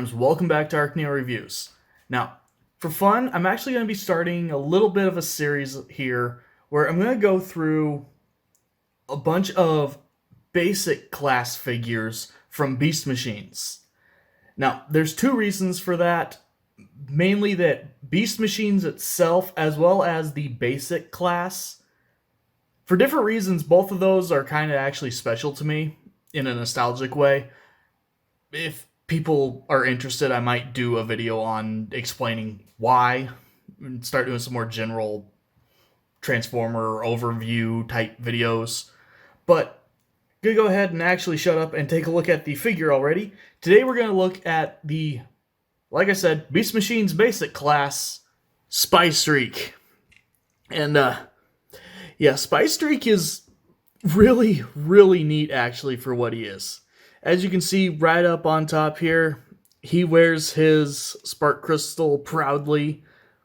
friends, welcome back to ArcNeo Reviews. Now, for fun, I'm actually going to be starting a little bit of a series here where I'm going to go through a bunch of basic class figures from Beast Machines. Now, there's two reasons for that. Mainly that Beast Machines itself, as well as the basic class, for different reasons, both of those are kind of actually special to me in a nostalgic way. If people are interested, I might do a video on explaining why and start doing some more general Transformer overview type videos. But I'm gonna go ahead and actually shut up and take a look at the figure already. Today we're gonna look at the, like I said, Beast Machines basic class, Spy Streak. And yeah, Spy Streak is really, really neat actually for what he is. As you can see right up on top here, he wears his Spark Crystal proudly.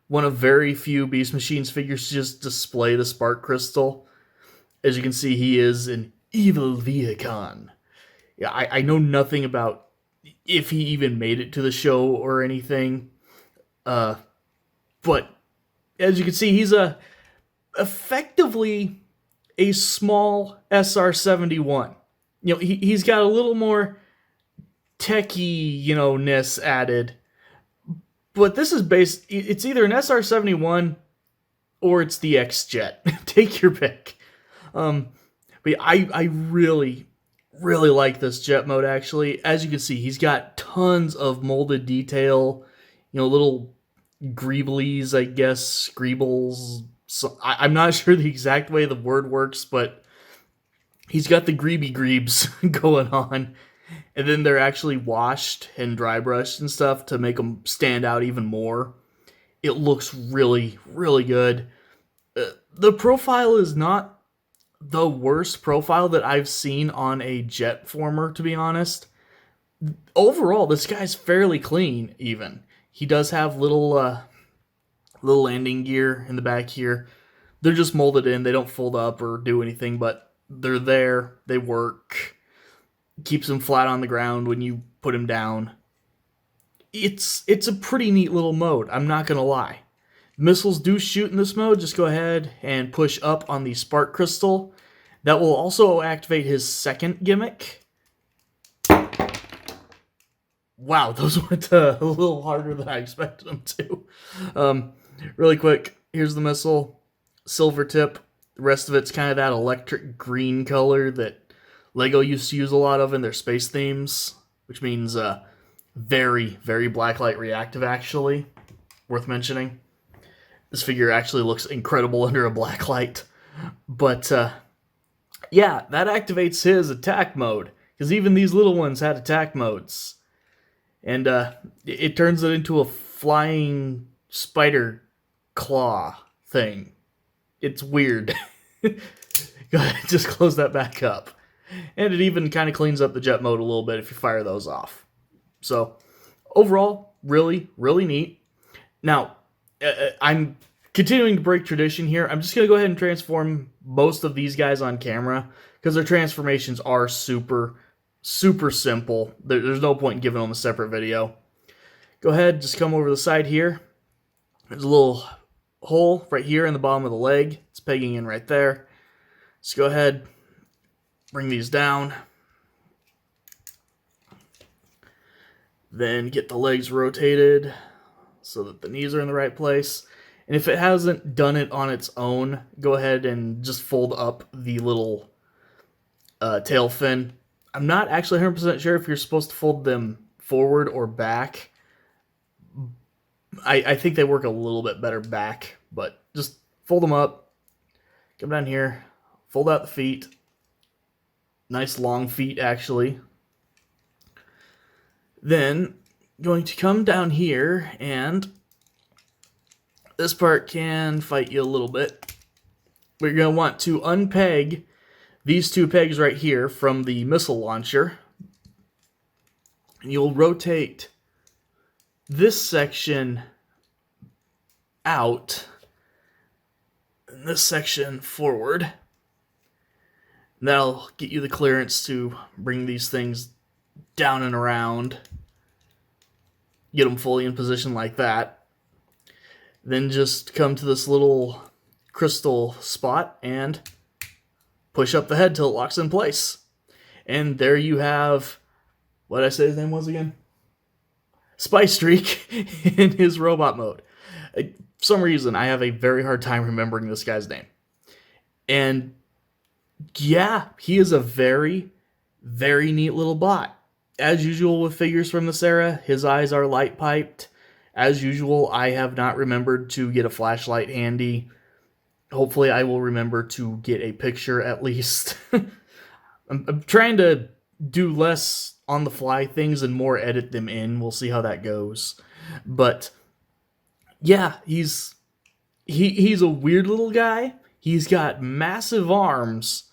One of very few Beast Machines figures to just display the Spark Crystal. As you can see, he is an evil Viacon. Yeah, I know nothing about if he even made it to the show or anything. But as you can see, he's effectively a small SR-71. You know, he's got a little more techie, ness added. But this is it's either an SR-71 or it's the X-Jet. Take your pick. But I really, really like this jet mode, actually. As you can see, he's got tons of molded detail. Little greeblies, I guess, greebles. So, I'm not sure the exact way the word works, but he's got the greeby greebs going on, and then they're actually washed and dry brushed and stuff to make them stand out even more. It looks really, really good. The profile is not the worst profile that I've seen on a jet former, to be honest. Overall, this guy's fairly clean, even. He does have little landing gear in the back here. They're just molded in. They don't fold up or do anything, but they're there, they work, keeps him flat on the ground when you put him down. It's a pretty neat little mode, I'm not gonna lie. Missiles do shoot in this mode. Just go ahead and push up on the Spark Crystal. That will also activate his second gimmick. Wow, those went a little harder than I expected them to. Really quick, here's the missile, silver tip. The rest of it's kind of that electric green color that LEGO used to use a lot of in their space themes, which means very, very blacklight reactive, actually. Worth mentioning. This figure actually looks incredible under a blacklight. But, yeah, that activates his attack mode, because even these little ones had attack modes. And it turns it into a flying spider claw thing. It's weird. Go ahead, just close that back up. And it even kind of cleans up the jet mode a little bit if you fire those off. So, overall, really, really neat. Now, I'm continuing to break tradition here. I'm just going to go ahead and transform most of these guys on camera, because their transformations are super, super simple. There's no point in giving them a separate video. Go ahead, just come over the side here. There's a little hole right here in the bottom of the leg. It's pegging in right there. Let's go ahead, bring these down. Then get the legs rotated so that the knees are in the right place. And if it hasn't done it on its own, go ahead and just fold up the little tail fin. I'm not actually 100% sure if you're supposed to fold them forward or back. I think they work a little bit better back, but just fold them up, come down here, fold out the feet. Nice long feet, actually. Then, going to come down here, and this part can fight you a little bit. But you're going to want to unpeg these two pegs right here from the missile launcher. And you'll rotate this section out and this section forward. And that'll get you the clearance to bring these things down and around. get him fully in position like that. Then just come to this little crystal spot and push up the head till it locks in place. And there you have, what did I say his name was again? Spice Streak in his robot mode. For some reason, I have a very hard time remembering this guy's name. And yeah, he is a very, very neat little bot. As usual with figures from this era, his eyes are light piped. As usual, I have not remembered to get a flashlight handy. Hopefully I will remember to get a picture at least. I'm trying to do less on the fly things and more edit them in. We'll see how that goes. But yeah, he's a weird little guy. He's got massive arms.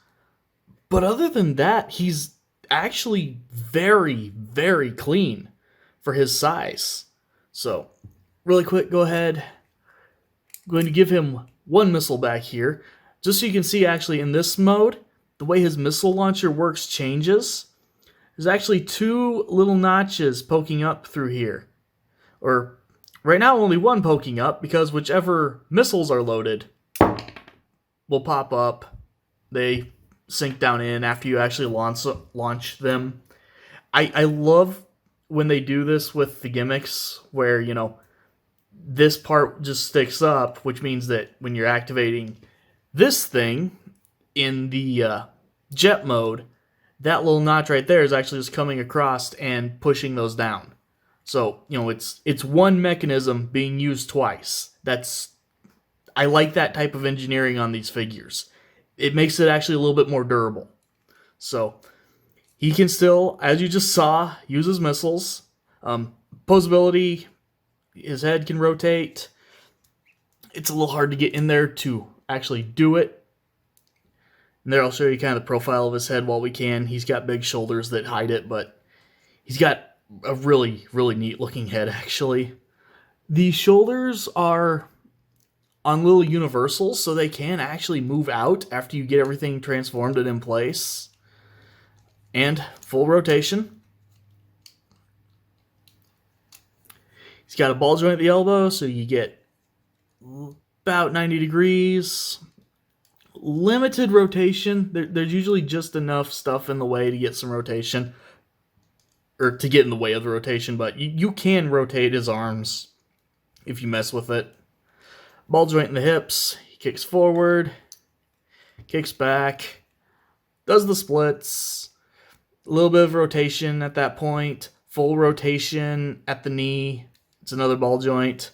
But other than that, he's actually very, very clean for his size. So, really quick, go ahead. I'm going to give him one missile back here. Just so you can see, actually, in this mode, the way his missile launcher works changes. There's actually two little notches poking up through here. Or, right now, only one poking up, because whichever missiles are loaded will pop up. They sink down in after you actually launch them. I love when they do this with the gimmicks, where, you know, this part just sticks up, which means that when you're activating this thing in the jet mode, that little notch right there is actually just coming across and pushing those down. So, you know, it's one mechanism being used twice. I like that type of engineering on these figures. It makes it actually a little bit more durable. So, he can still, as you just saw, use his missiles. Posability, his head can rotate. It's a little hard to get in there to actually do it. And there I'll show you kind of the profile of his head while we can. He's got big shoulders that hide it, but he's got a really, really neat looking head, actually. The shoulders are on little universals, so they can actually move out after you get everything transformed and in place. And full rotation. He's got a ball joint at the elbow, so you get about 90 degrees. Limited rotation. There's usually just enough stuff in the way to get some rotation. Or to get in the way of the rotation, but you can rotate his arms if you mess with it. Ball joint in the hips. He kicks forward. Kicks back. Does the splits. A little bit of rotation at that point. Full rotation at the knee. It's another ball joint.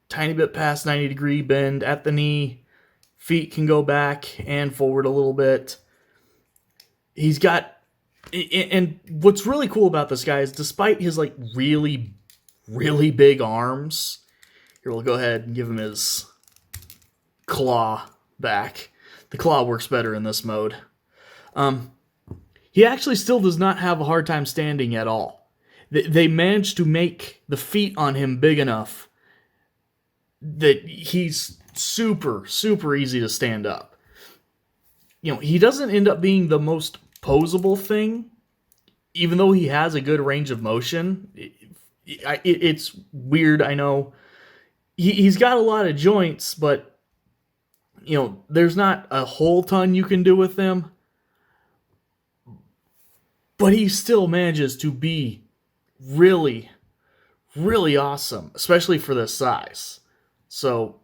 Tiny bit past 90 degree bend at the knee. Feet can go back and forward a little bit. He's got... And what's really cool about this guy is despite his like really, really big arms... Here, we'll go ahead and give him his claw back. The claw works better in this mode. He actually still does not have a hard time standing at all. They managed to make the feet on him big enough that he's super, super easy to stand up. You know, he doesn't end up being the most posable thing, even though he has a good range of motion. It's weird, I know. He's got a lot of joints, but, you know, there's not a whole ton you can do with him. But he still manages to be really, really awesome, especially for this size. So,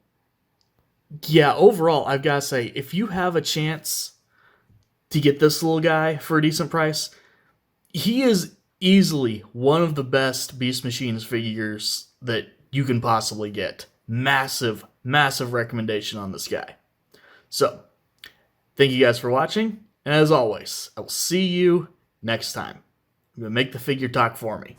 yeah, overall, I've got to say, if you have a chance to get this little guy for a decent price, he is easily one of the best Beast Machines figures that you can possibly get. Massive, massive recommendation on this guy. So, thank you guys for watching, and as always, I will see you next time. I'm going to make the figure talk for me.